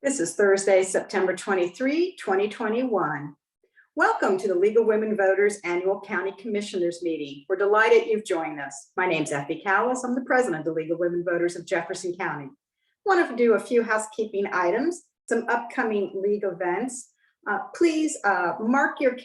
This is Thursday, September 23, 2021. Welcome to the League of Women Voters Annual County Commissioners Meeting. We're delighted you've joined us. My name's Effie Callis. I'm the president of the League of Women Voters of Jefferson County. I want to do a few housekeeping items, some upcoming league events. Please mark your,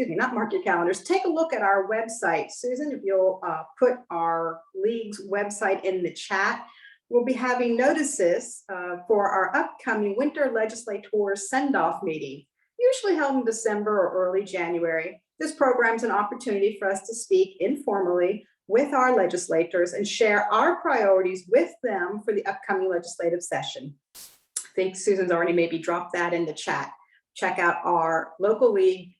not mark your calendars, take a look at our website. Susan, if you'll put our league's website in the chat. We'll be having notices for our upcoming Winter Legislators Send-Off meeting, usually held in December or early January. This program is an opportunity for us to speak informally with our legislators and share our priorities with them for the upcoming legislative session. I think Susan's already maybe dropped that in the chat. Check out our local league,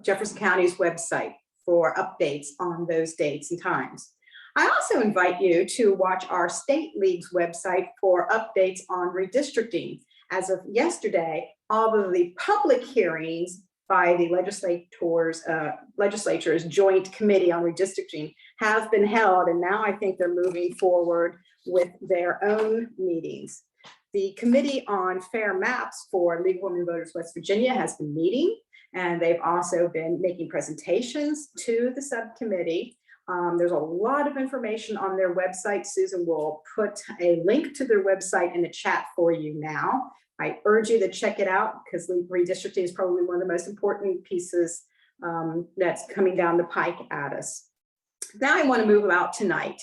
Jefferson County's website for updates on those dates and times. I also invite you to watch our state league's website for updates on redistricting. As of yesterday, all of the public hearings by the legislature's joint committee on redistricting have been held, and now I think they're moving forward with their own meetings. The Committee on Fair Maps for League of Women Voters West Virginia has been meeting, and they've also been making presentations to the subcommittee. There's a lot of information on their website. Susan will put a link to their website in the chat for you now. I urge you to check it out because redistricting is probably one of the most important pieces that's coming down the pike at us. Now I want to move about tonight.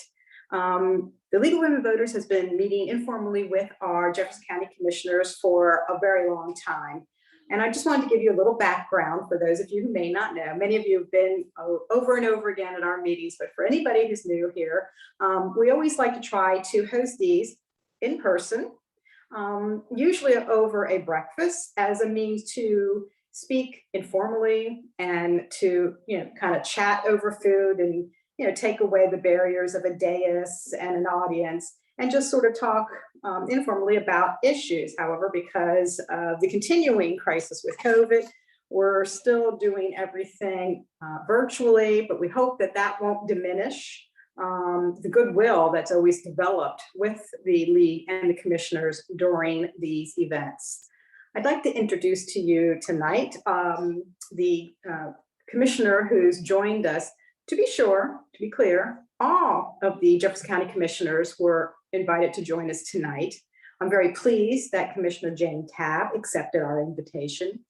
The League of Women Voters has been meeting informally with our Jefferson County commissioners for a very long time. And I just wanted to give you a little background for those of you who may not know. Many of you have been over and over again at our meetings, but for anybody who's new here, we always like to try to host these in person, usually over a breakfast as a means to speak informally and to, kind of chat over food and, take away the barriers of a dais and an audience and just sort of talk informally about issues. However, because of the continuing crisis with COVID, we're still doing everything virtually, but we hope that that won't diminish the goodwill that's always developed with the league and the commissioners during these events. I'd like to introduce to you tonight the commissioner who's joined us. To be sure, to be clear, all of the Jefferson County commissioners were invited to join us tonight. I'm very pleased that Commissioner Jane Tabb accepted our invitation.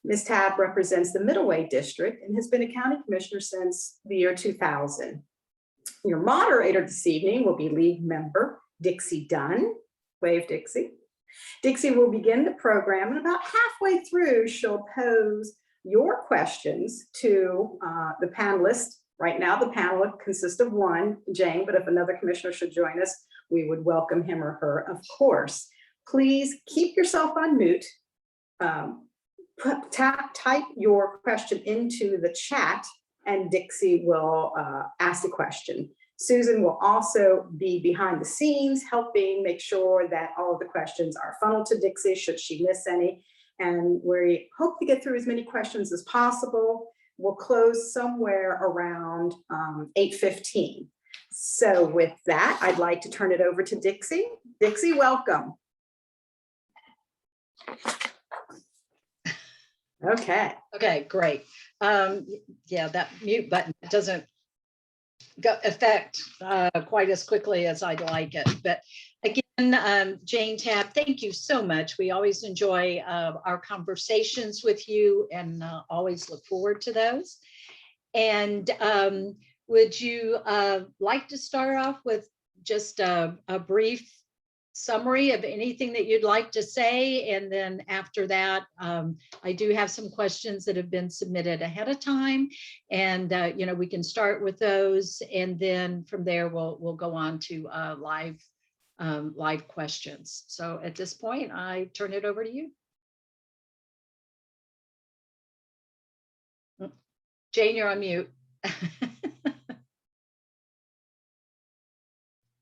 Ms. Tabb represents the Middleway District and has been a county commissioner since the year 2000. Your moderator this evening will be league member Dixie Dunn. Wave, Dixie. Dixie will begin the program, and about halfway through, she'll pose your questions to the panelists. Right now, the panel consists of one, Jane, but if another commissioner should join us, we would welcome him or her, of course. Please keep yourself on mute. Type your question into the chat, and Dixie will ask the question. Susan will also be behind the scenes, helping make sure that all of the questions are funneled to Dixie should she miss any. And we hope to get through as many questions as possible. We'll close somewhere around 8:15. So with that, I'd like to turn it over to Dixie. Dixie, welcome. Okay. Okay, great. Yeah, that mute button doesn't affect quite as quickly as I'd like it. But again, Jane Tabb, thank you so much. We always enjoy our conversations with you and always look forward to those. And would you like to start off with just a brief summary of anything that you'd like to say? And then after that, I do have some questions that have been submitted ahead of time, and we can start with those, and then from there we'll go on to live questions. So at this point, I turn it over to you. Jane, you're on mute.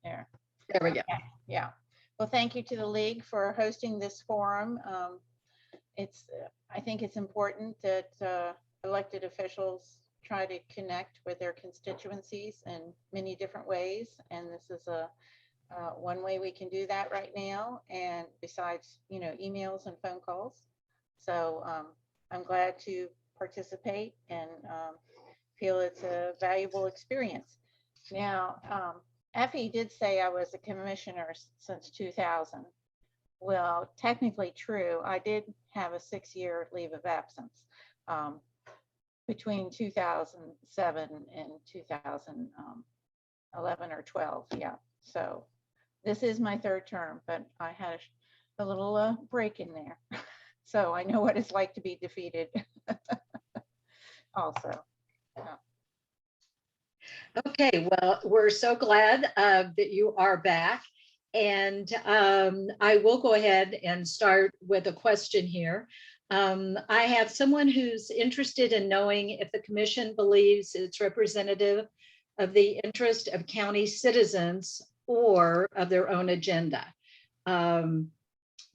There we go. Yeah. Well, thank you to the League for hosting this forum. I think it's important that elected officials try to connect with their constituencies in many different ways, and this is a one way we can do that right now, and besides, emails and phone calls. So I'm glad to participate and feel it's a valuable experience. Now, Effie did say I was a commissioner since 2000. Well, technically true. I did have a 6-year leave of absence between 2007 and 2011 or 12. Yeah. So this is my 3rd term, but I had a little break in there. So I know what it's like to be defeated also. Yeah. Okay, well, we're so glad that you are back. And I will go ahead and start with a question here. I have someone who's interested in knowing if the commission believes it's representative of the interest of county citizens or of their own agenda.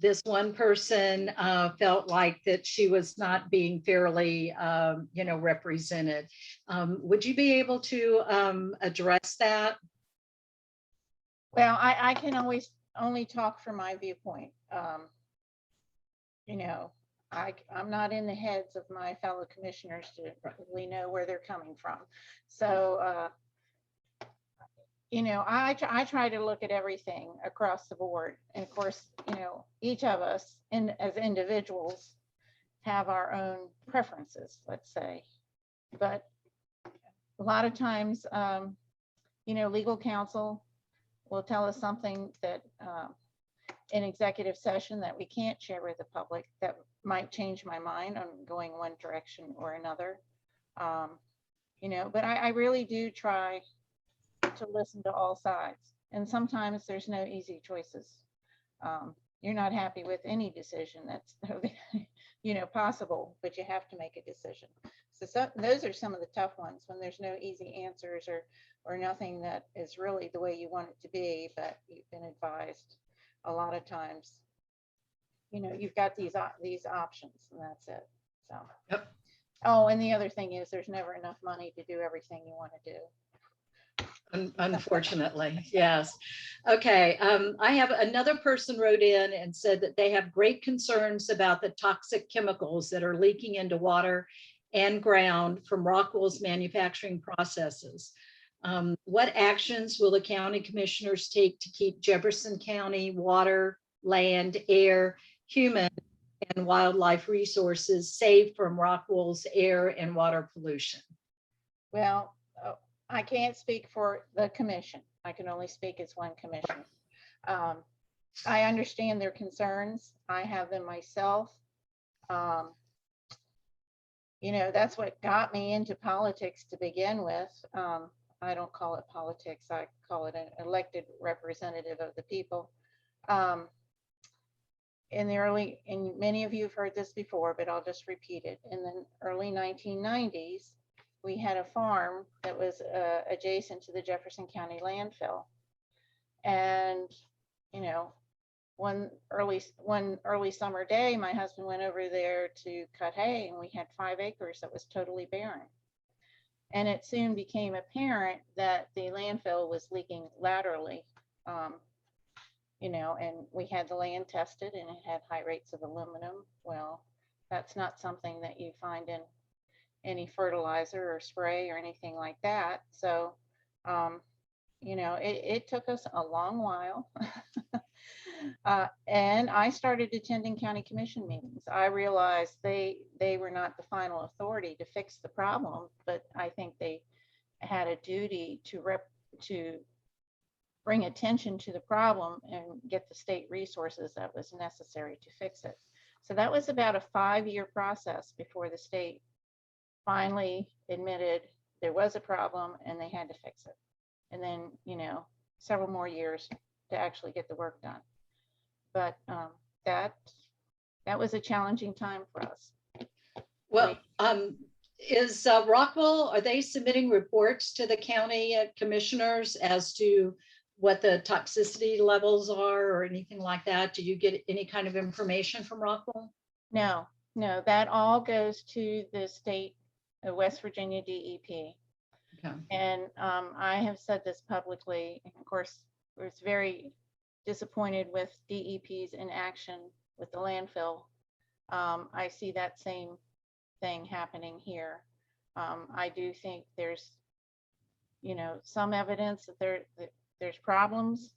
This one person felt like that she was not being fairly, represented. Would you be able to address that? Well, I can always only talk from my viewpoint. I'm not in the heads of my fellow commissioners to really know where they're coming from. So, I try to look at everything across the board. And of course, each of us as individuals have our own preferences, let's say. But a lot of times, legal counsel will tell us something that in executive session that we can't share with the public that might change my mind on going one direction or another. But I really do try to listen to all sides. And sometimes there's no easy choices. You're not happy with any decision that's possible, but you have to make a decision. So those are some of the tough ones when there's no easy answers or nothing that is really the way you want it to be, but you've been advised a lot of times, you've got these options and that's it. So, Yep. Oh, and the other thing is there's never enough money to do everything you want to do. Unfortunately, yes. Okay, I have another person wrote in and said that they have great concerns about the toxic chemicals that are leaking into water and ground from Rockwell's manufacturing processes. What actions will the county commissioners take to keep Jefferson County water, land, air, human, and wildlife resources safe from Rockwell's air and water pollution? Well, I can't speak for the commission. I can only speak as one commissioner. I understand their concerns. I have them myself. That's what got me into politics to begin with. I don't call it politics. I call it an elected representative of the people. And many of you have heard this before, but I'll just repeat it. In the early 1990s, we had a farm that was adjacent to the Jefferson County landfill. And, one early summer day, my husband went over there to cut hay and we had 5 acres that was totally barren. And it soon became apparent that the landfill was leaking laterally, and we had the land tested and it had high rates of aluminum. Well, that's not something that you find in any fertilizer or spray or anything like that. So, it took us a long while. And I started attending county commission meetings. I realized they were not the final authority to fix the problem, but I think they had a duty to bring attention to the problem and get the state resources that was necessary to fix it. So that was about a 5-year process before the state finally admitted there was a problem and they had to fix it. And then, several more years to actually get the work done. But that was a challenging time for us. Well, is Rockwell, are they submitting reports to the county commissioners as to what the toxicity levels are or anything like that? Do you get any kind of information from Rockwell? No, that all goes to the state of West Virginia DEP. Okay. And I have said this publicly, and of course, was very disappointed with DEP's inaction with the landfill. I see that same thing happening here. I do think there's, you know, some evidence that there's problems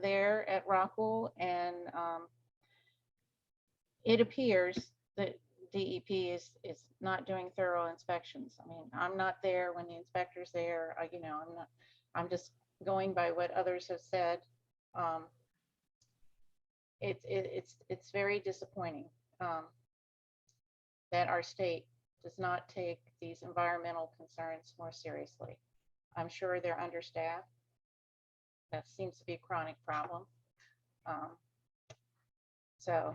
there at Rockwool, and it appears that DEP is not doing thorough inspections. I mean, I'm not there when the inspector's there. You know, I'm just going by what others have said. It's very disappointing that our state does not take these environmental concerns more seriously. I'm sure they're understaffed. That seems to be a chronic problem. So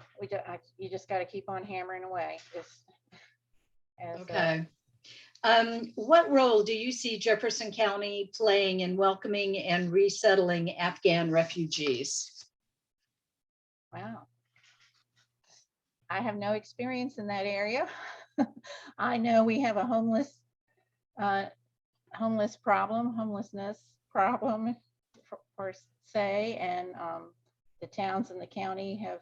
you just got to keep on hammering away. Okay. What role do you see Jefferson County playing in welcoming and resettling Afghan refugees? Wow. I have no experience in that area. I know we have a homelessness problem per se, and the towns in the county have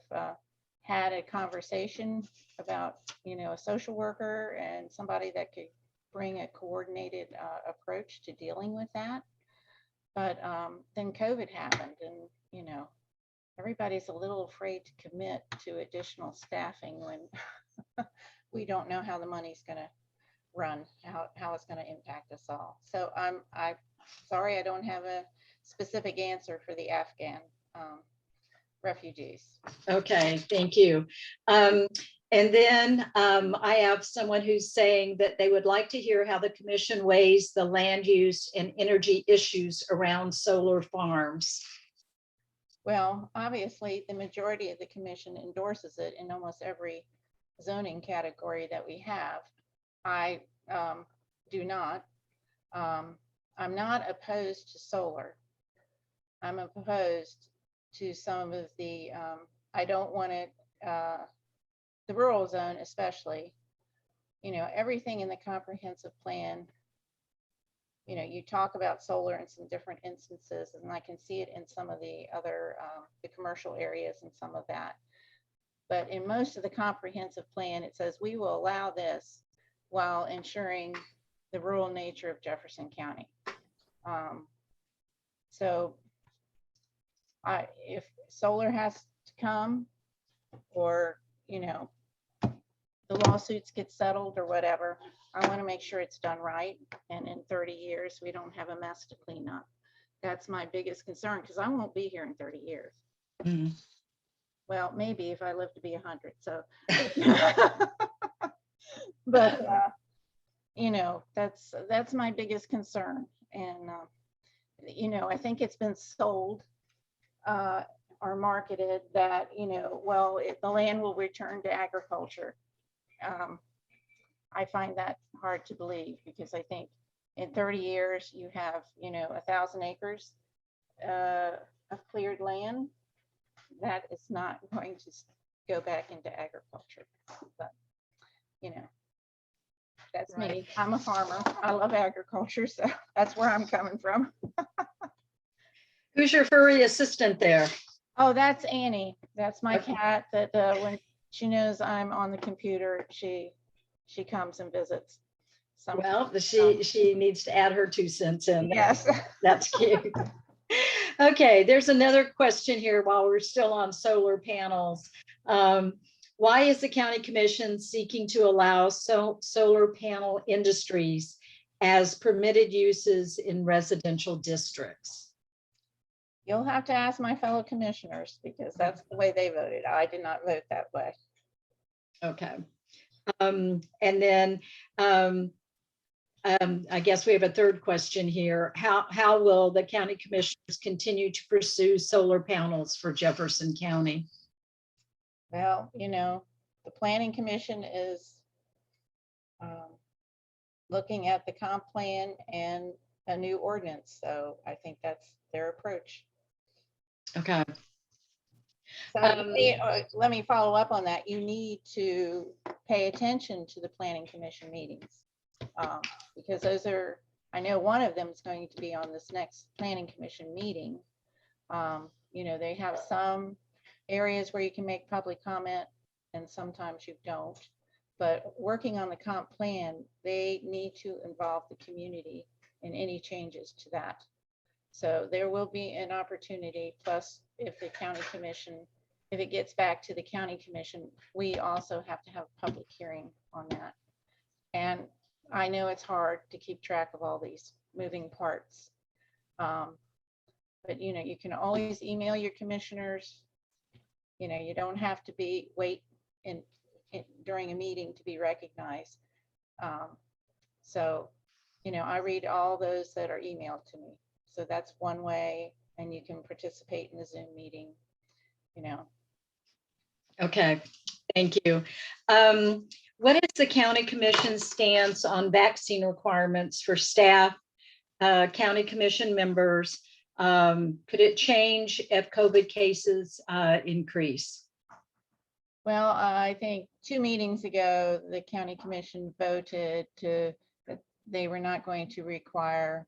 had a conversation about, you know, a social worker and somebody that could bring a coordinated approach to dealing with that. But then COVID happened, and, you know, everybody's a little afraid to commit to additional staffing when we don't know how the money's going to run, how it's going to impact us all. So I'm sorry, I don't have a specific answer for the Afghan refugees. Okay, thank you. And then I have someone who's saying that they would like to hear how the commission weighs the land use and energy issues around solar farms. Well, obviously, the majority of the commission endorses it in almost every zoning category that we have. I do not. I'm not opposed to solar. I'm opposed to some of the, I don't want it, the rural zone especially, you know, everything in the comprehensive plan, you know, you talk about solar in some different instances, and I can see it in some of the other, the commercial areas and some of that. But in most of the comprehensive plan, it says we will allow this while ensuring the rural nature of Jefferson County. So if solar has to come, or, you know, the lawsuits get settled or whatever, I want to make sure it's done right. And in 30 years, we don't have a mess to clean up. That's my biggest concern, because I won't be here in 30 years. Mm. Well, maybe if I live to be 100. So, but you know, that's my biggest concern. And you know, I think it's been sold or marketed that, you know, well, if the land will return to agriculture. I find that hard to believe, because I think in 30 years you have, you know, 1,000 acres of cleared land that is not going to go back into agriculture. But, you know, that's Right. me. I'm a farmer. I love agriculture, so that's where I'm coming from. Who's your furry assistant there? Oh, that's Annie. That's my Okay. cat that when she knows I'm on the computer, she comes and visits. Well, she needs to add her 2 cents in. Yes. That's cute. Okay, there's another question here while we're still on solar panels. Why is the county commission seeking to allow solar panel industries as permitted uses in residential districts? You'll have to ask my fellow commissioners, because that's the way they voted. I did not vote that way. Okay. And then I guess we have a third question here. How will the county commissioners continue to pursue solar panels for Jefferson County? Well, you know, the planning commission is looking at the comp plan and a new ordinance. So I think that's their approach. Okay. So let me follow up on that. You need to pay attention to the planning commission meetings, because those are, I know one of them is going to be on this next planning commission meeting. You know, they have some areas where you can make public comment and sometimes you don't. But working on the comp plan, they need to involve the community in any changes to that. So there will be an opportunity, plus if the county commission, if it gets back to the county commission, we also have to have a public hearing on that. And I know it's hard to keep track of all these moving parts. But you know, you can always email your commissioners. You know, you don't have to wait during a meeting to be recognized. So, you know, I read all those that are emailed to me. So that's one way, and you can participate in the Zoom meeting, you know. Okay, thank you. What is the county commission's stance on vaccine requirements for staff, county commission members? Could it change if COVID cases increase? Well, I think 2 meetings ago, the county commission voted that they were not going to require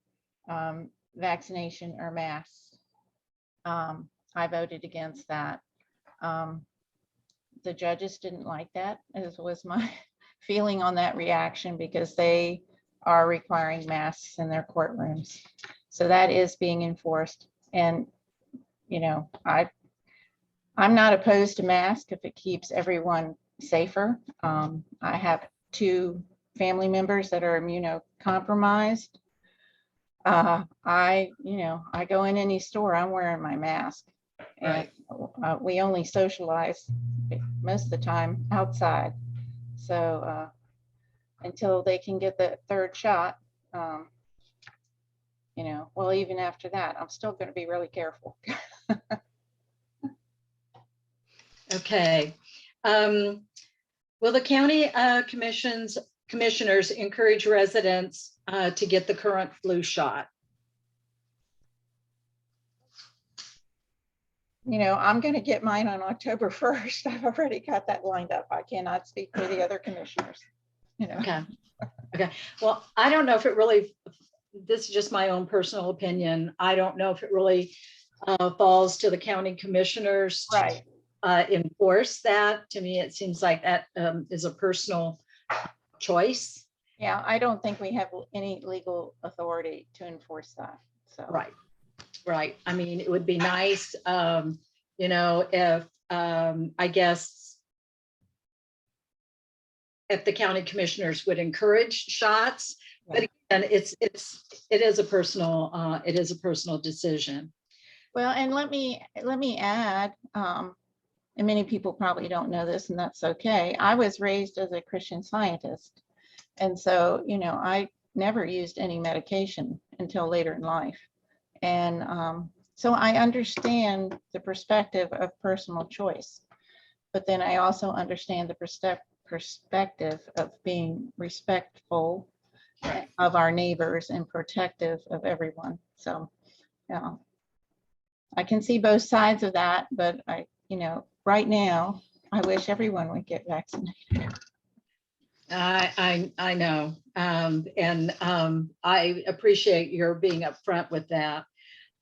vaccination or masks. I voted against that. The judges didn't like that, as was my feeling on that reaction, because they are requiring masks in their courtrooms. So that is being enforced. And, you know, I'm not opposed to masks if it keeps everyone safer. I have 2 family members that are immunocompromised. I go in any store, I'm wearing my mask. And we only socialize most of the time outside. So until they can get the 3rd shot, you know, well, even after that, I'm still going to be really careful. Okay. Will the county commissioners encourage residents to get the current flu shot? You know, I'm going to get mine on October 1st. I've already got that lined up. I cannot speak for the other commissioners, you know. Okay. Okay. Well, I don't know if it really, this is just my own personal opinion. I don't know if it really falls to the county commissioners Right. to enforce that. To me, it seems like that is a personal choice. Yeah, I don't think we have any legal authority to enforce that. So. Right. Right. I mean, it would be nice, you know, if I guess if the county commissioners would encourage shots, but again, it is a personal decision. Well, and let me add, and many people probably don't know this, and that's okay. I was raised as a Christian Scientist, and so, you know, I never used any medication until later in life. And so I understand the perspective of personal choice, but then I also understand the perspective of being respectful of our neighbors and protective of everyone. So, yeah, I can see both sides of that, but you know, right now, I wish everyone would get vaccinated. I know, and I appreciate your being upfront with that.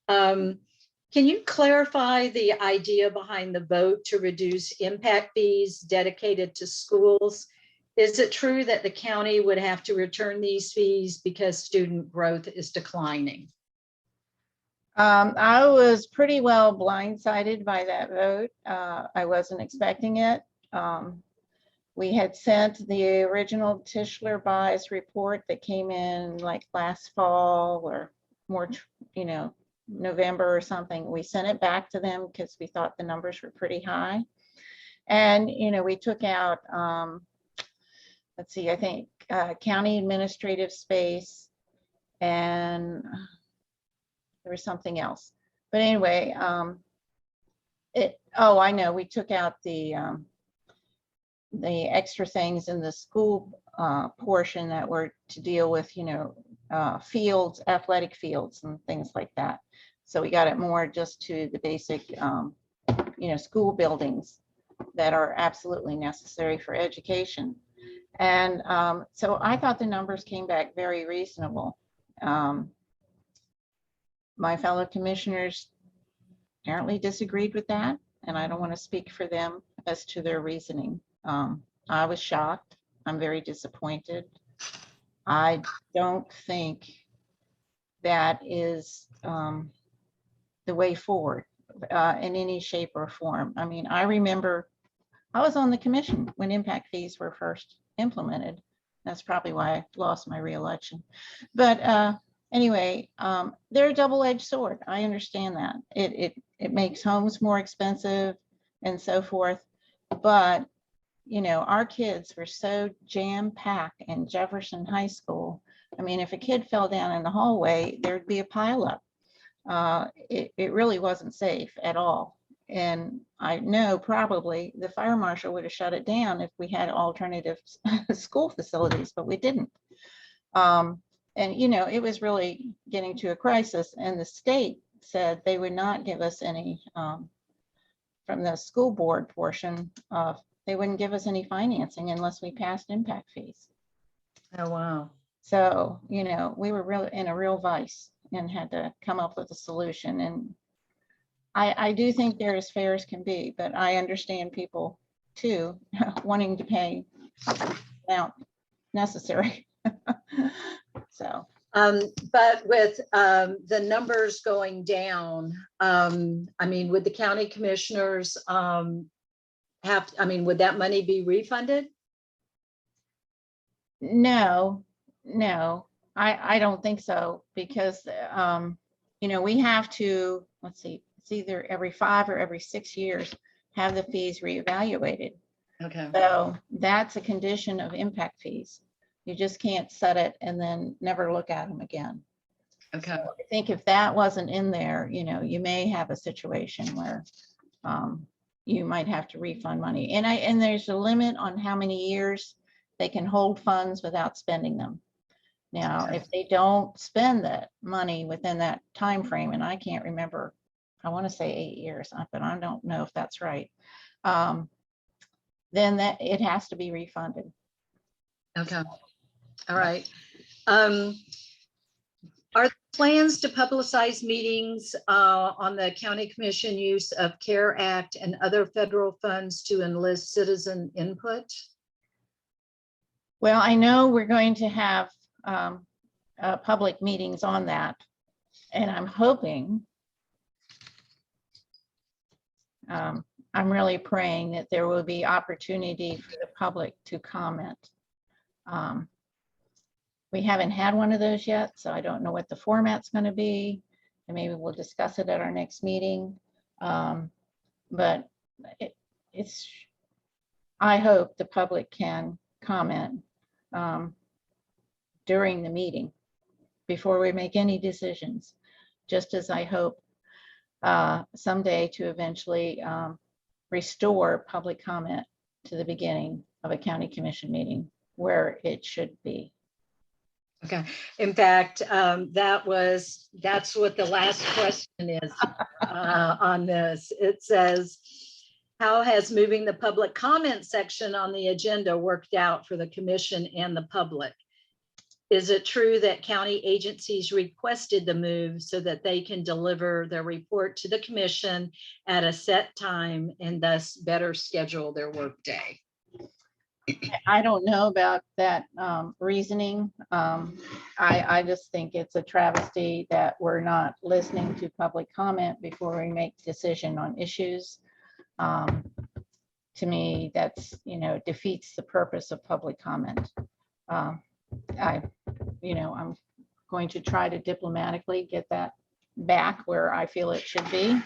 Can you clarify the idea behind the vote to reduce impact fees dedicated to schools? Is it true that the county would have to return these fees because student growth is declining? I was pretty well blindsided by that vote. I wasn't expecting it. We had sent the original Tischler Bias report that came in like last fall or more, you know, November or something. We sent it back to them because we thought the numbers were pretty high. And, you know, we took out, let's see, I think county administrative space, and there was something else. But anyway, I know, we took out the extra things in the school portion that were to deal with, you know, fields, athletic fields and things like that. So we got it more just to the basic, you know, school buildings that are absolutely necessary for education. And so I thought the numbers came back very reasonable. My fellow commissioners apparently disagreed with that, and I don't want to speak for them as to their reasoning. I was shocked. I'm very disappointed. I don't think that is the way forward in any shape or form. I mean, I remember I was on the commission when impact fees were first implemented. That's probably why I lost my reelection. But anyway, they're a double-edged sword. I understand that. It makes homes more expensive and so forth. But, you know, our kids were so jam-packed in Jefferson High School. I mean, if a kid fell down in the hallway, there'd be a pileup. It really wasn't safe at all. And I know probably the fire marshal would have shut it down if we had alternative school facilities, but we didn't. And, you know, it was really getting to a crisis, and the state said they would not give us any, from the school board portion of, they wouldn't give us any financing unless we passed impact fees. Oh, wow. So, you know, we were really in a real vice and had to come up with a solution. And I do think they're as fair as can be, but I understand people too wanting to pay the amount necessary. So, but with the numbers going down, I mean, would the county commissioners have, I mean, would that money be refunded? no, I don't think so, because, you know, we have to, let's see, it's either every 5 or every 6 years, have the fees reevaluated. Okay. So that's a condition of impact fees. You just can't set it and then never look at them again. Okay. So I think if that wasn't in there, you know, you may have a situation where you might have to refund money. And there's a limit on how many years they can hold funds without spending them. Now, Okay. if they don't spend that money within that time frame, and I can't remember, I want to say 8 years, but I don't know if that's right. Then that it has to be refunded. Okay. All right. Are there plans to publicize meetings on the county commission use of CARE Act and other federal funds to enlist citizen input? Well, I know we're going to have public meetings on that, and I'm hoping, I'm really praying that there will be opportunity for the public to comment. We haven't had one of those yet, so I don't know what the format's going to be, and maybe we'll discuss it at our next meeting. But I hope the public can comment during the meeting before we make any decisions, just as I hope someday to eventually restore public comment to the beginning of a county commission meeting where it should be. Okay. In fact, that's what the last question is on this. It says, how has moving the public comment section on the agenda worked out for the commission and the public? Is it true that county agencies requested the move so that they can deliver their report to the commission at a set time and thus better schedule their workday? I don't know about that reasoning. I just think it's a travesty that we're not listening to public comment before we make decision on issues. To me, that's, you know, defeats the purpose of public comment. I'm going to try to diplomatically get that back where I feel it should be.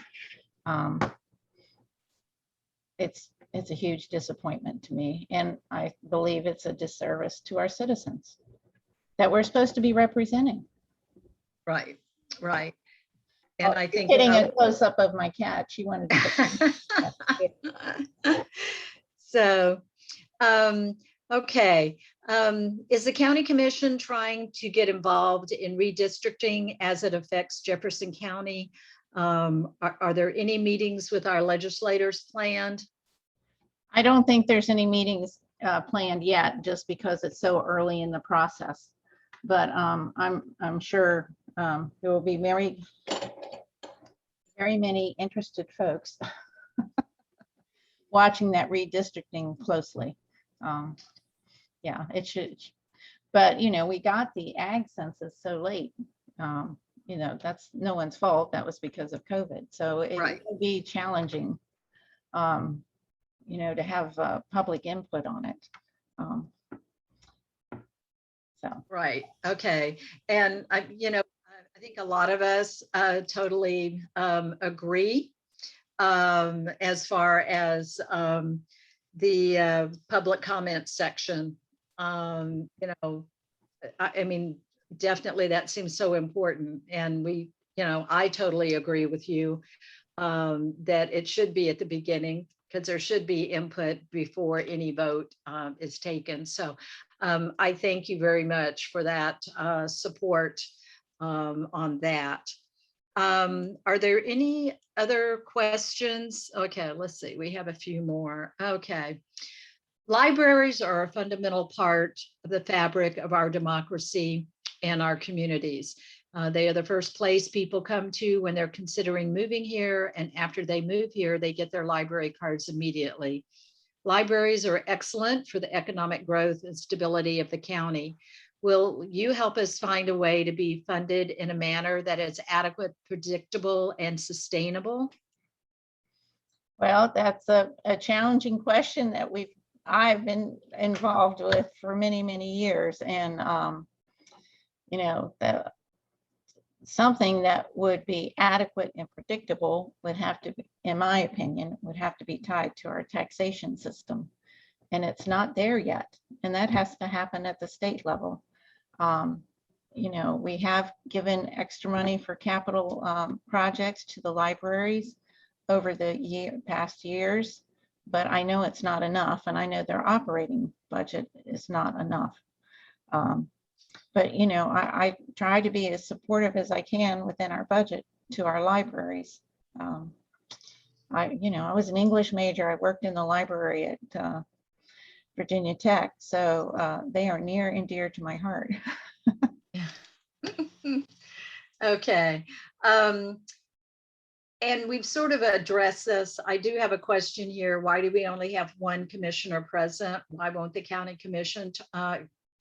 It's a huge disappointment to me, and I believe it's a disservice to our citizens that we're supposed to be representing. Right, right. And I think getting a close up of my cat. She wanted to. So, okay. Is the county commission trying to get involved in redistricting as it affects Jefferson County? Are there any meetings with our legislators planned? I don't think there's any meetings planned yet, just because it's so early in the process. But I'm sure there will be very very many interested folks watching that redistricting closely. Yeah, it should, but we got the ag census so late. That's no one's fault. That was because of COVID. So it Right. will be challenging, to have public input on it. So. Right. Okay. And I think a lot of us totally agree as far as the public comment section. I mean, definitely that seems so important. And I totally agree with you that it should be at the beginning, because there should be input before any vote is taken. So I thank you very much for that support on that. Are there any other questions? Okay, let's see. We have a few more. Okay. Libraries are a fundamental part of the fabric of our democracy and our communities. They are the first place people come to when they're considering moving here, and after they move here, they get their library cards immediately. Libraries are excellent for the economic growth and stability of the county. Will you help us find a way to be funded in a manner that is adequate, predictable, and sustainable? Well, that's a challenging question that I've been involved with for many, many years. And, something that would be adequate and predictable would have to be, in my opinion, would have to be tied to our taxation system. And it's not there yet. And that has to happen at the state level. We have given extra money for capital projects to the libraries over the past years, but I know it's not enough. And I know their operating budget is not enough. But I try to be as supportive as I can within our budget to our libraries. I was an English major. I worked in the library at Virginia Tech, so they are near and dear to my heart. Okay. And we've sort of addressed this. I do have a question here. Why do we only have one commissioner present? Why won't the county commission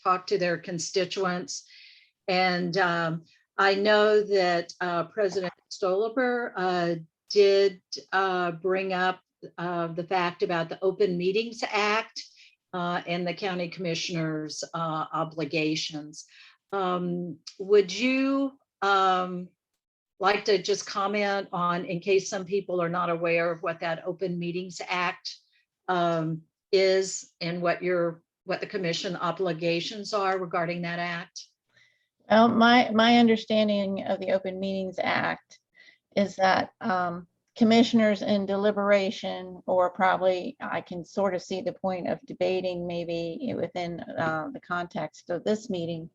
talk to their constituents? And I know that President Stolper did bring up the fact about the Open Meetings Act and the county commissioners' obligations. Would you like to just comment on, in case some people are not aware of what that Open Meetings Act is, and what the commission obligations are regarding that act? Well, my understanding of the Open Meetings Act is that commissioners in deliberation, or probably I can sort of see the point of debating maybe within the context of this meeting,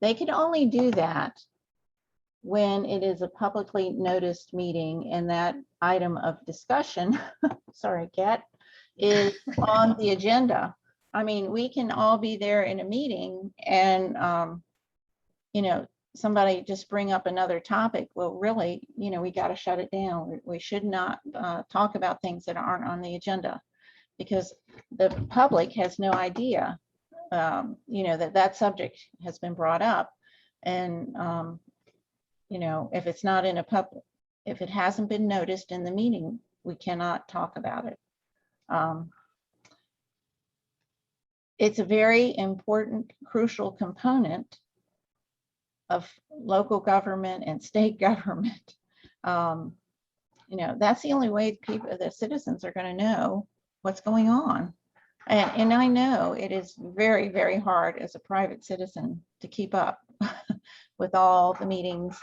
they can only do that when it is a publicly noticed meeting and that item of discussion, sorry, Kat, is on the agenda. I mean, we can all be there in a meeting and, somebody just bring up another topic. Well, really, we got to shut it down. We should not talk about things that aren't on the agenda, because the public has no idea, that subject has been brought up. And, if it's not in a public, if it hasn't been noticed in the meeting, we cannot talk about it. It's a very important, crucial component of local government and state government. That's the only way the citizens are going to know what's going on. And I know it is very, very hard as a private citizen to keep up with all the meetings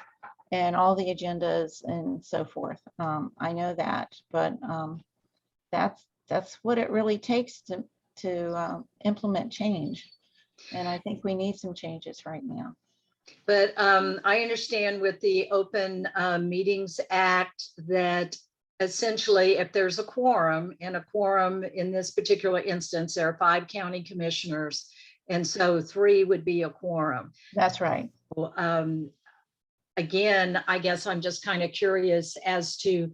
and all the agendas and so forth. I know that, but that's what it really takes to implement change. And I think we need some changes right now. But I understand with the Open Meetings Act that essentially if there's a quorum, and a quorum in this particular instance, there are 5 county commissioners, and so 3 would be a quorum. That's right. again, I guess I'm just kind of curious as to,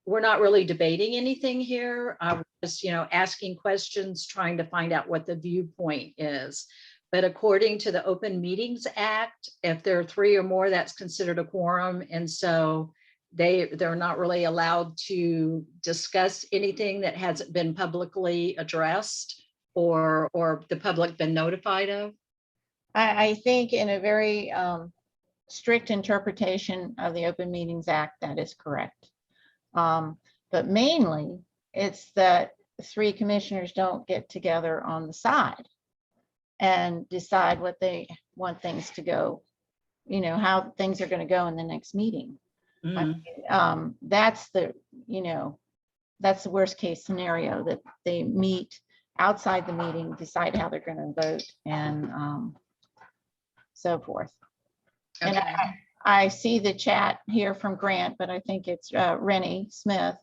we're not really debating anything here. We're just, asking questions, trying to find out what the viewpoint is. But according to the Open Meetings Act, if there are 3 or more, that's considered a quorum. And so they're not really allowed to discuss anything that hasn't been publicly addressed or the public been notified of. I think in a very strict interpretation of the Open Meetings Act, that is correct. But mainly it's that 3 commissioners don't get together on the side and decide what they want things to go, how things are going to go in the next meeting. That's the worst case scenario, that they meet outside the meeting, decide how they're going to vote, and so forth. Okay. And I see the chat here from Grant, but I think it's Rennie Smith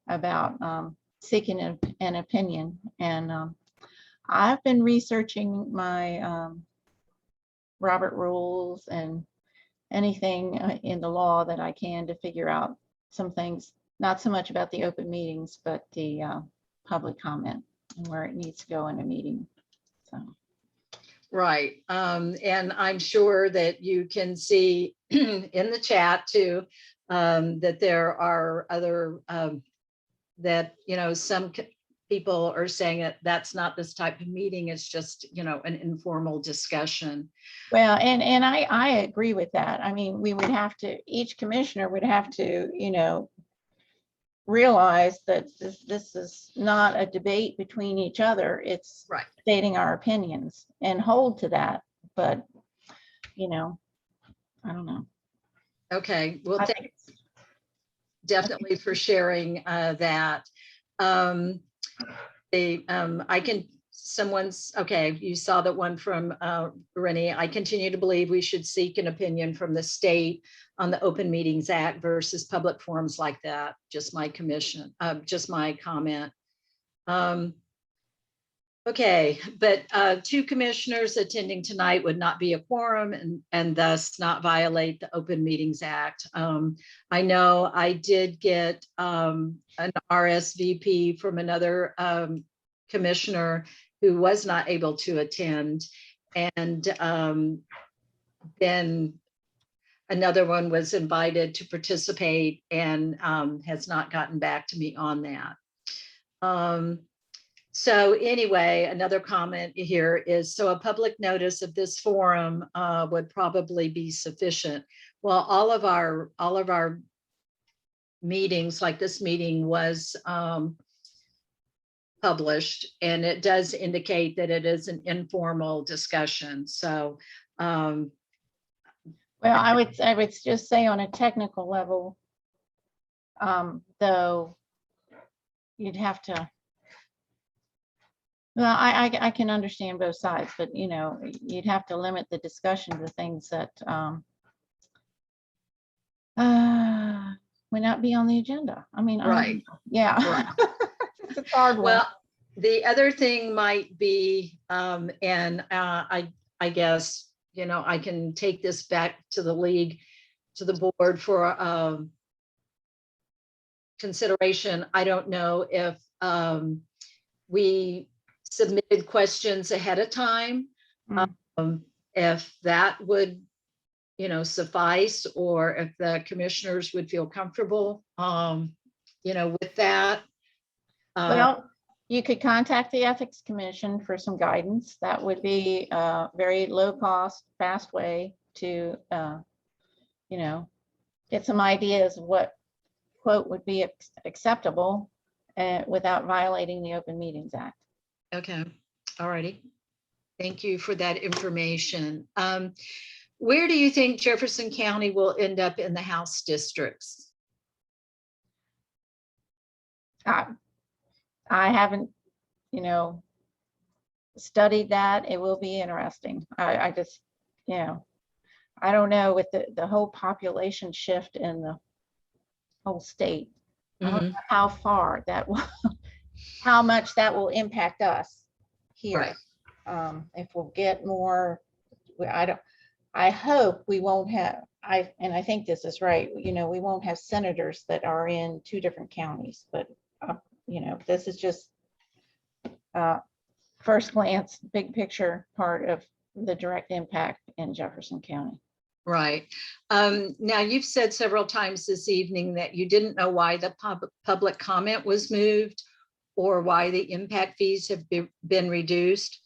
about seeking an opinion. And I've been researching my Robert rules and anything in the law that I can to figure out some things, not so much about the open meetings, but the public comment and where it needs to go in a meeting. So. Right. And I'm sure that you can see in the chat too, that there are other, that, some people are saying that that's not this type of meeting. It's just, an informal discussion. Well, and I agree with that. I mean, we would have to, each commissioner would have to, realize that this is not a debate between each other. It's right, stating our opinions and hold to that. But, I don't know. Okay. Well, thanks definitely for sharing that. Okay, you saw that one from Rennie. I continue to believe we should seek an opinion from the state on the Open Meetings Act versus public forums like that. Just my comment. Okay, but 2 commissioners attending tonight would not be a quorum and thus not violate the Open Meetings Act. I know I did get an RSVP from another commissioner who was not able to attend, and then another one was invited to participate and has not gotten back to me on that. So anyway, another comment here is, so a public notice of this forum would probably be sufficient. Well, all of our meetings, like this meeting, was published, and it does indicate that it is an informal discussion. So well, I would just say on a technical level, though, you'd have to, well, I can understand both sides, but you'd have to limit the discussion to things that would not be on the agenda. I mean, right. Yeah. Right. It's a hard one. Well, the other thing might be, and I guess, I can take this back to the league, to the board for consideration. I don't know if we submitted questions ahead of time, if that would, suffice, or if the commissioners would feel comfortable, with that. Well, you could contact the Ethics Commission for some guidance. That would be a very low cost, fast way to, get some ideas of what quote would be acceptable without violating the Open Meetings Act. Okay, all righty. Thank you for that information. Where do you think Jefferson County will end up in the House districts? I haven't, studied that. It will be interesting. I just, I don't know, with the whole population shift in the whole state. I don't know how far that will, how much that will impact us here. Right. If we'll get more, I hope we won't have I think this is right, you know, we won't have senators that are in 2 different counties, but, you know, this is just first glance, big picture part of the direct impact in Jefferson County. Right. Now, you've said several times this evening that you didn't know why the public comment was moved or why the impact fees have been reduced.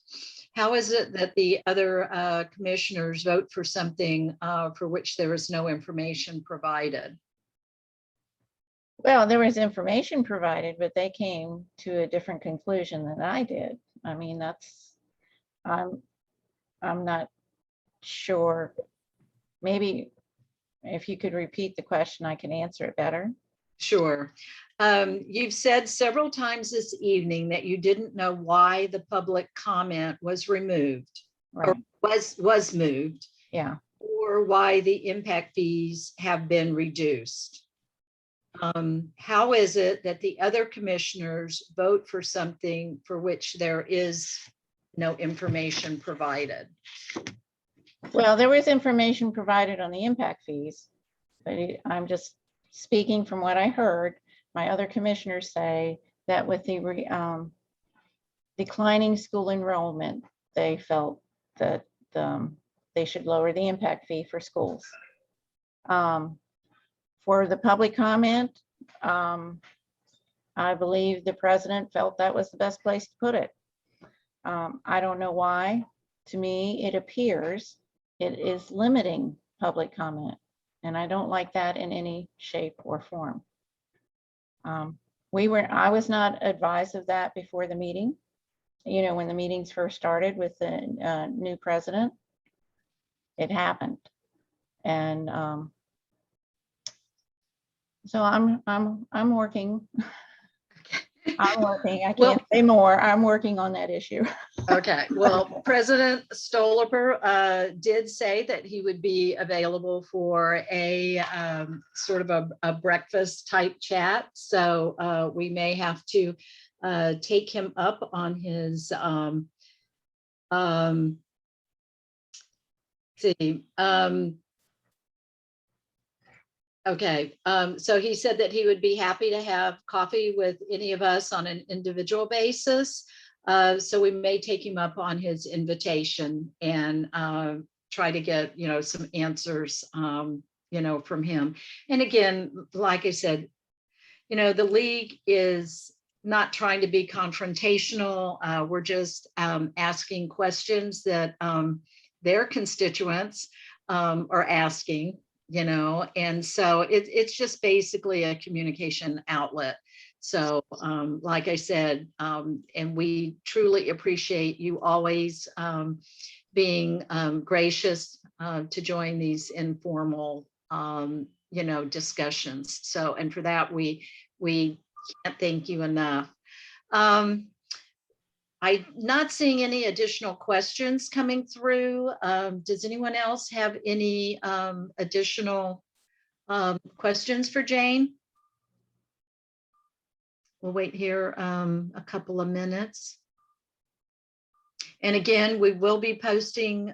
How is it that the other commissioners vote for something for which there is no information provided? Well, there was information provided, but they came to a different conclusion than I did. I mean, I'm not sure. Maybe if you could repeat the question, I can answer it better. Sure. You've said several times this evening that you didn't know why the public comment was removed or Right. was moved, Yeah. or why the impact fees have been reduced. How is it that the other commissioners vote for something for which there is no information provided? Well, there was information provided on the impact fees, but I'm just speaking from what I heard. My other commissioners say that with the declining school enrollment, they felt that they should lower the impact fee for schools. For the public comment, I believe the president felt that was the best place to put it. I don't know why. To me, it appears it is limiting public comment, and I don't like that in any shape or form. I was not advised of that before the meeting. You know, when the meetings first started with the new president, it happened. And so I'm working. I'm working. I can't say more. I'm working on that issue. Okay. Well, President Stolper did say that he would be available for a sort of a breakfast type chat. So we may have to take him up on his okay. So he said that he would be happy to have coffee with any of us on an individual basis. So we may take him up on his invitation and try to get, you know, some answers, you know, from him. And again, like I said, you know, the league is not trying to be confrontational. We're just asking questions that their constituents are asking, you know, and so it's just basically a communication outlet. So like I said, and we truly appreciate you always being gracious to join these informal, you know, discussions. So, and for that, we can't thank you enough. I'm not seeing any additional questions coming through. Does anyone else have any additional questions for Jane? We'll wait here a couple of minutes. And again, we will be posting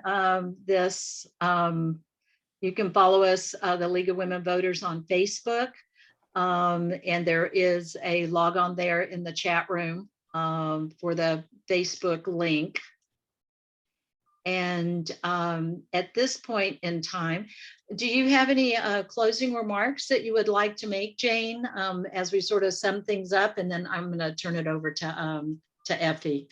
this. You can follow us, the League of Women Voters, on Facebook. And there is a log on there in the chat room for the Facebook link. And at this point in time, do you have any closing remarks that you would like to make, Jane, as we sort of sum things up? And then I'm going to turn it over to Effie.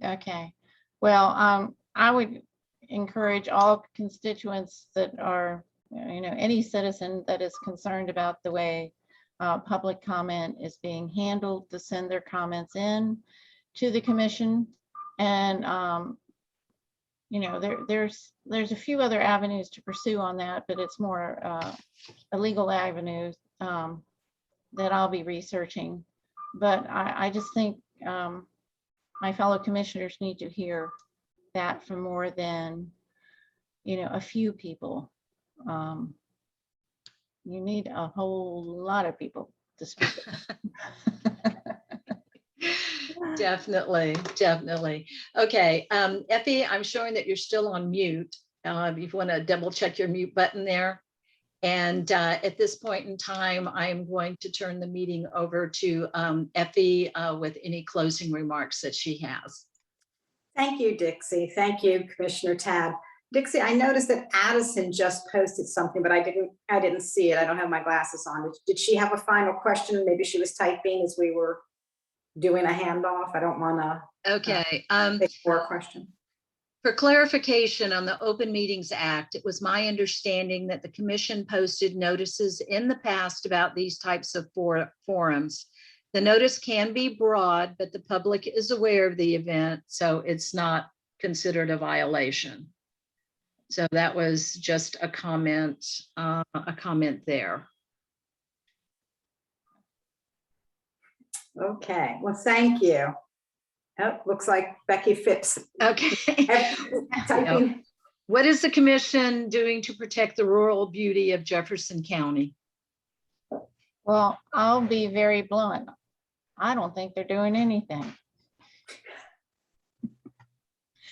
Okay. Well, I would encourage all constituents that are, you know, any citizen that is concerned about the way public comment is being handled to send their comments in to the commission. And you know, there's a few other avenues to pursue on that, but it's more a legal avenue that I'll be researching. But I just think my fellow commissioners need to hear that from more than, you know, a few people. You need a whole lot of people to speak. Definitely, definitely. Okay, Effie, I'm showing that you're still on mute. If you want to double check your mute button there. And at this point in time, I'm going to turn the meeting over to Effie with any closing remarks that she has. Thank you, Dixie. Thank you, Commissioner Tabb. Dixie, I noticed that Addison just posted something, but I didn't see it. I don't have my glasses on. Did she have a final question? Maybe she was typing as we were doing a handoff. I don't want to Okay. take more question. For clarification on the Open Meetings Act, it was my understanding that the commission posted notices in the past about these types of forums. The notice can be broad, but the public is aware of the event, so it's not considered a violation. So that was just a comment there. Okay, well, thank you. Oh, looks like Becky Phipps. Okay. Typing. What is the commission doing to protect the rural beauty of Jefferson County? Well, I'll be very blunt. I don't think they're doing anything.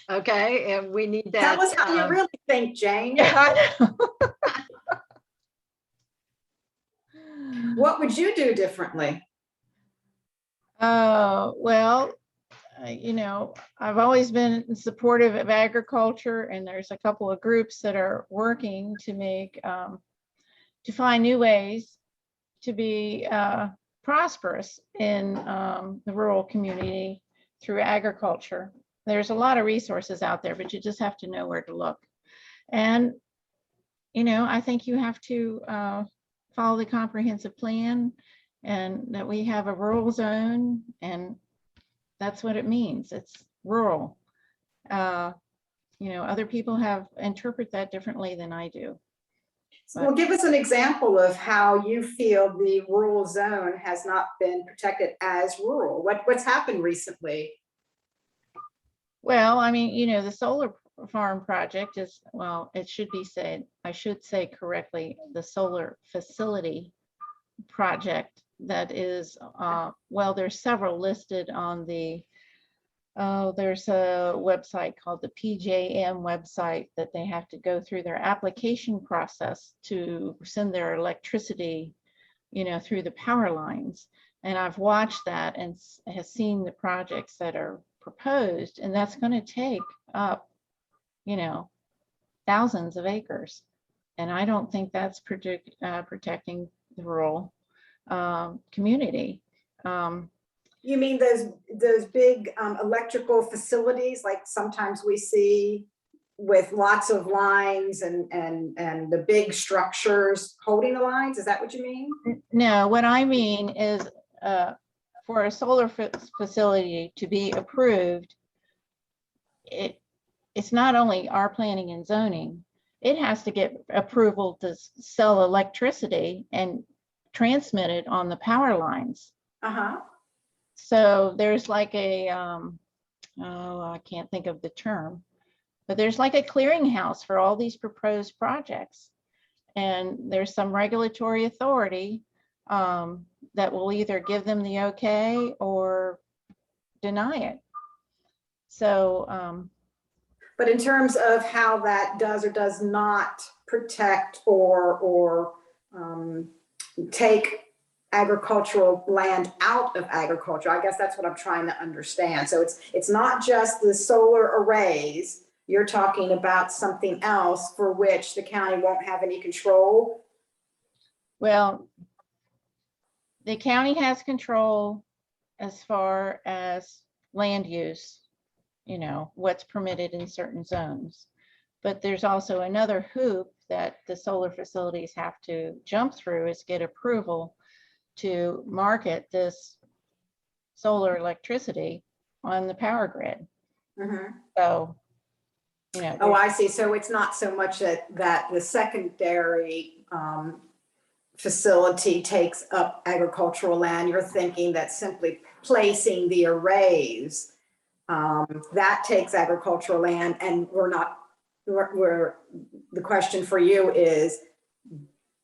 Okay, and we need that. Tell us how you really think, Jane. Yeah, I know. What would you do differently? Well, you know, I've always been supportive of agriculture, and there's a couple of groups that are working to make, to find new ways to be prosperous in the rural community through agriculture. There's a lot of resources out there, but you just have to know where to look. And, you know, I think you have to follow the comprehensive plan, and that we have a rural zone, and that's what it means. It's rural. You know, other people have interpret that differently than I do. Well, give us an example of how you feel the rural zone has not been protected as rural. What's happened recently? Well, I mean, you know, the solar farm project is, well, it should be said, I should say correctly, the solar facility project that is, well, there's several listed on the, there's a website called the PJM website that they have to go through their application process to send their electricity, you know, through the power lines. And I've watched that and has seen the projects that are proposed, and that's going to take up, you know, thousands of acres. And I don't think that's protecting the rural community. You mean those big electrical facilities, like sometimes we see with lots of lines and the big structures holding the lines? Is that what you mean? No, what I mean is for a solar facility to be approved, it's not only our planning and zoning, it has to get approval to sell electricity and transmit it on the power lines. Uh-huh. So there's like a, oh, I can't think of the term, but there's like a clearinghouse for all these proposed projects. And there's some regulatory authority that will either give them the okay or deny it. So, but in terms of how that does or does not protect or take agricultural land out of agriculture, I guess that's what I'm trying to understand. So it's not just the solar arrays. You're talking about something else for which the county won't have any control. Well, the county has control as far as land use, you know, what's permitted in certain zones. But there's also another hoop that the solar facilities have to jump through, is get approval to market this solar electricity on the power grid. Mm-hmm. So, you know. Oh, I see. So it's not so much that the secondary facility takes up agricultural land. You're thinking that simply placing the arrays, that takes agricultural land, and the question for you is,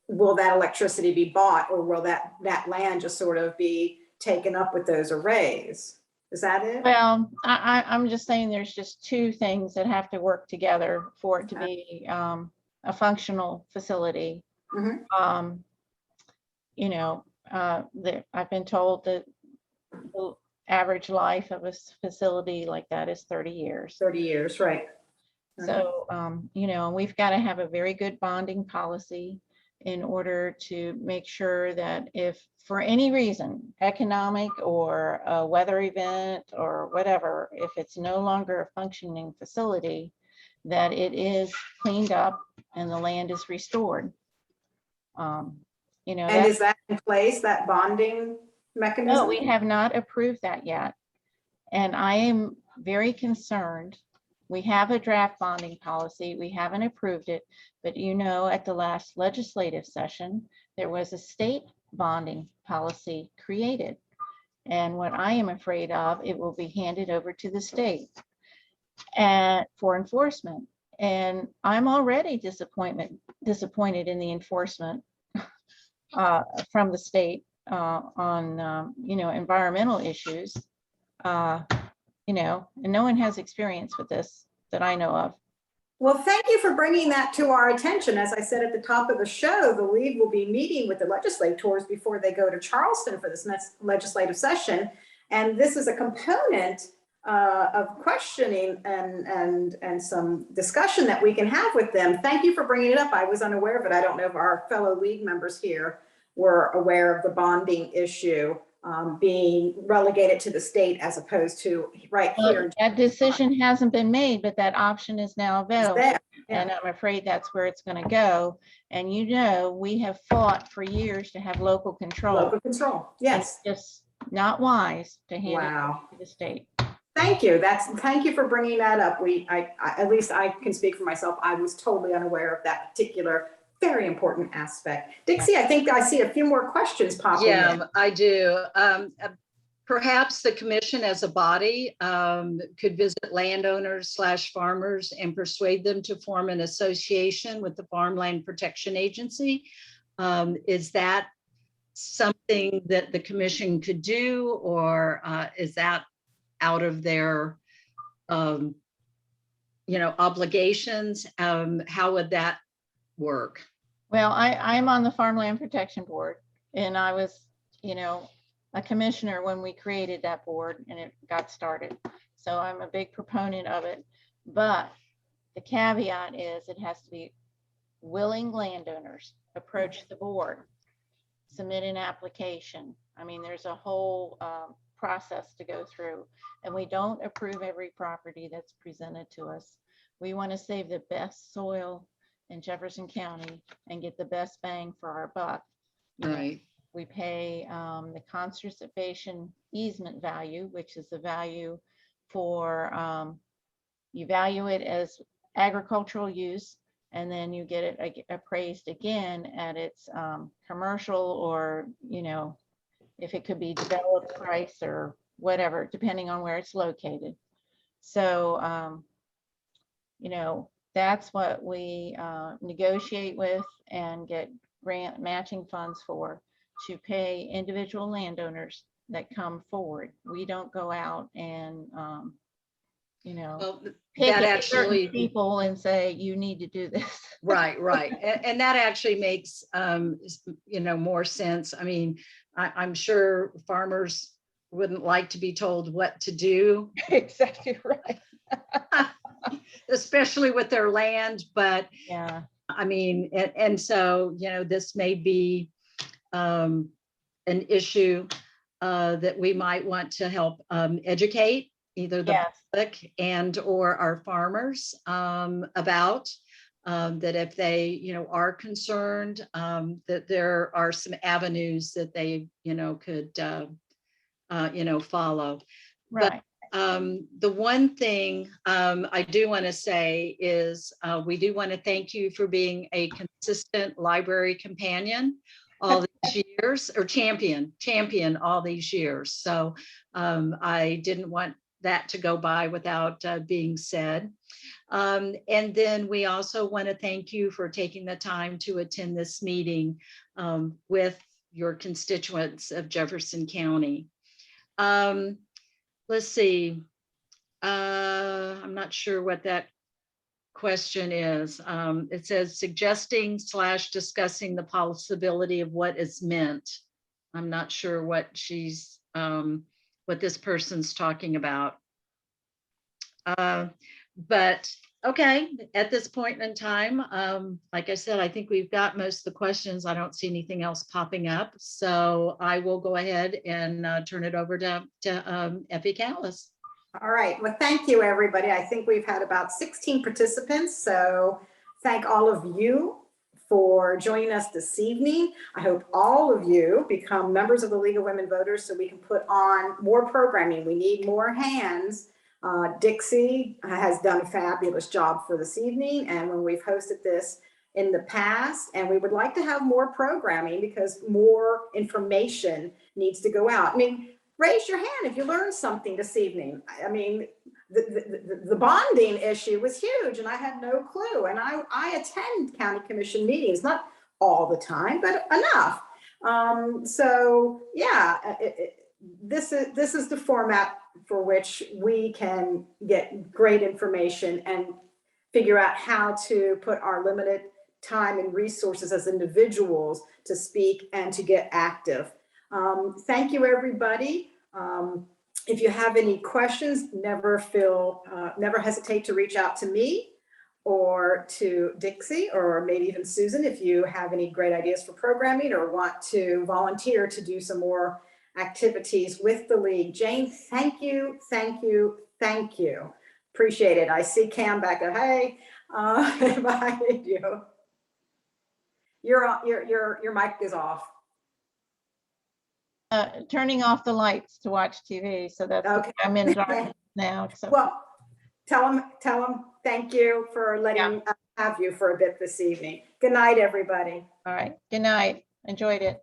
will that electricity be bought, or will that land just sort of be taken up with those arrays? Is that it? Well, I'm just saying there's just two things that have to work together for it to be a functional facility. Mhm. You know, I've been told that the average life of a facility like that is 30 years. 30 years, right. So, you know, we've got to have a very good bonding policy in order to make sure that if for any reason, economic or a weather event or whatever, if it's no longer a functioning facility, that it is cleaned up and the land is restored. You know, And is that in place, that bonding mechanism? no, we have not approved that yet. And I am very concerned. We have a draft bonding policy. We haven't approved it, but you know, at the last legislative session, there was a state bonding policy created. And what I am afraid of, it will be handed over to the state and for enforcement. And I'm already disappointed in the enforcement from the state on you know, environmental issues. You know, and no one has experience with this that I know of. Well, thank you for bringing that to our attention. As I said at the top of the show, the league will be meeting with the legislators before they go to Charleston for this next legislative session. And this is a component of questioning and some discussion that we can have with them. Thank you for bringing it up. I was unaware of it. I don't know if our fellow league members here were aware of the bonding issue being relegated to the state as opposed to right here. That decision hasn't been made, but that option is now available. Yeah. And I'm afraid that's where it's going to go. And you know, we have fought for years to have local control. Local control, yes. It's just not wise to hand Wow. it to the state. Thank you. Thank you for bringing that up. At least I can speak for myself. I was totally unaware of that particular very important aspect. Dixie, I think I see a few more questions popping in. Yeah, I do. Perhaps the commission as a body could visit landowners / farmers and persuade them to form an association with the Farmland Protection Agency. Is that something that the commission could do, or is that out of their you know, obligations? How would that work? Well, I'm on the Farmland Protection Board, and I was, you know, a commissioner when we created that board and it got started. So I'm a big proponent of it. But the caveat is it has to be willing landowners approach the board, submit an application. I mean, there's a whole process to go through, and we don't approve every property that's presented to us. We want to save the best soil in Jefferson County and get the best bang for our buck. Right. We pay the conservation easement value, which is the value for, you value it as agricultural use, and then you get it appraised again at its commercial, or, you know, if it could be developed price or whatever, depending on where it's located. So, you know, that's what we negotiate with and get grant matching funds for, to pay individual landowners that come forward. We don't go out and, you know, Well, pick that at certain actually, people and say, you need to do this. right. And that actually makes, you know, more sense. I mean, I'm sure farmers wouldn't like to be told what to do. Exactly right. Especially with their land, but Yeah. I mean, and so, you know, this may be an issue that we might want to help educate either the Yes. public and or our farmers about, that if they, you know, are concerned, that there are some avenues that they, you know, could, you know, follow. Right. The one thing I do want to say is we do want to thank you for being a consistent library companion all these years, or champion all these years. So I didn't want that to go by without being said. And then we also want to thank you for taking the time to attend this meeting with your constituents of Jefferson County. Let's see. I'm not sure what that question is, it says suggesting / discussing the possibility of what is meant. I'm not sure what she's, what this person's talking about. But okay, at this point in time, like I said, I think we've got most of the questions. I don't see anything else popping up. So I will go ahead and turn it over to Effie Callis. All right, well, thank you, everybody. I think we've had about 16 participants, so thank all of you for joining us this evening. I hope all of you become members of the League of Women Voters so we can put on more programming. We need more hands. Dixie has done a fabulous job for this evening, and when we've hosted this in the past, and we would like to have more programming because more information needs to go out. I mean, raise your hand if you learned something this evening. I mean, the bonding issue was huge and I had no clue. And I attend county commission meetings, not all the time, but enough. So yeah, this is the format for which we can get great information and figure out how to put our limited time and resources as individuals to speak and to get active. Thank you, everybody. If you have any questions, never hesitate to reach out to me or to Dixie or maybe even Susan if you have any great ideas for programming or want to volunteer to do some more activities with the League. Jane, thank you, thank you, thank you. Appreciate it. I see Cam back there. Hey, behind you. Your mic is off. Turning off the lights to watch TV. So that's Okay. I'm in darkness now. So. Well, tell them thank you for letting us have you for a bit this evening. Good night, everybody. All right. Good night. Enjoyed it.